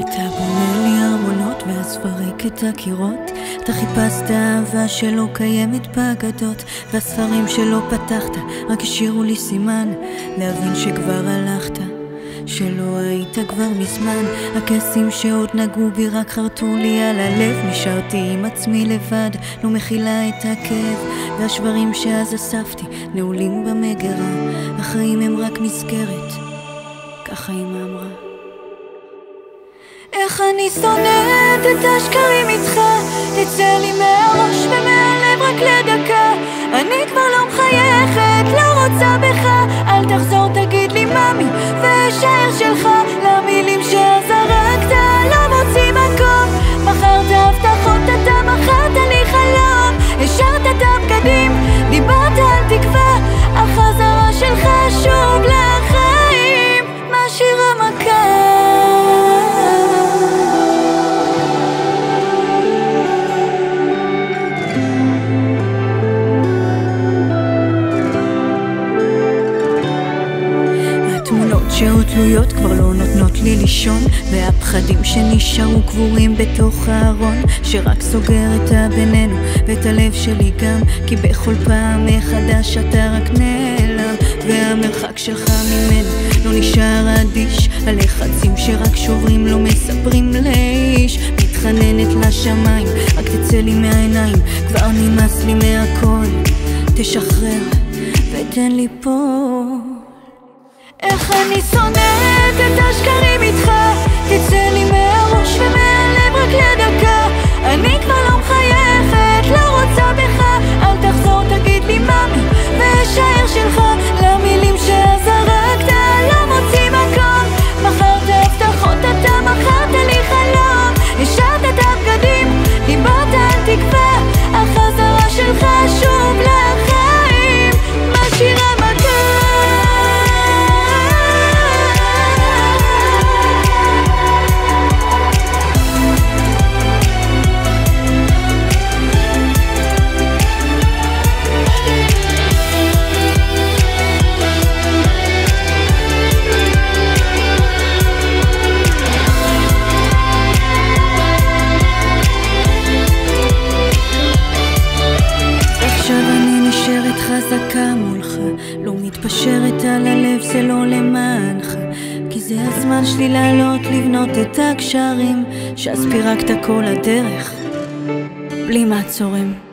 אתה בונה לי ארמונות ואז פרק את הקירות. אתה חיפשת אהבה שלא קיימת באגדות, והספרים שלא פתחת רק השאירו לי סימן להבין שכבר הלכת, שלא היית כבר מזמן. הכעסים שעוד נגעו בי רק חרטו לי על הלב. נשארתי עם עצמי לבד, לא מכילה את הכאב, והשברים שאז אספתי נעולים במגרה. החיים הם רק מסגרת, ככה אמא אמרה. איך אני שונאת את השקרים איתך, תצא לי מהראש ומהלב רק לדקה. אני כבר לא מחייכת, לא רוצה בך, אל תחזור תגיד לי ממי ואשאר שלך. למילים שזרקת לא מוציא מקום, מכרת הבטחות אתה מכרת לי חלום. השארת את הבגדים, דיברת על תקווה, החזרה שלך שוב לחיים משאירה מכה. שעוד תלויות כבר לא נותנות לי לישון, והפחדים שנשארו קבורים בתוך הארון שרק סוגר את בינינו ואת הלב שלי גם, כי בכל פעם מחדש אתה רק נעלם, והמרחק שלך ממנו לא נשאר אדיש. הלחצים שרק שוברים לא מספרים לאיש. מתחננת לשמיים רק תצא לי מהעיניים, כבר נמאס לי מהכל, תשחרר ותן לי פה. איך אני שונאת את השקרים איתך, תצא לי מהראש ומהלב רק לדקה. אני כבר לא מחייכת, לא רוצה בך, אל תחזור תגיד לי ממי ואשאר שלך. למילים שזרקת לא מוציא מקום, מכרת הבטחות אתה מכרת לי חלום. השארת את הבגדים, דיברת על תקווה, החזרה שלך שוב לחיים משאירה מכה. חזקה מולך, לא מתפשרת על הלב, זה לא למענך, כי זה הזמן שלי לעלות לבנות את הקשרים שאז פירקת כל הדרך בלי מעצורים.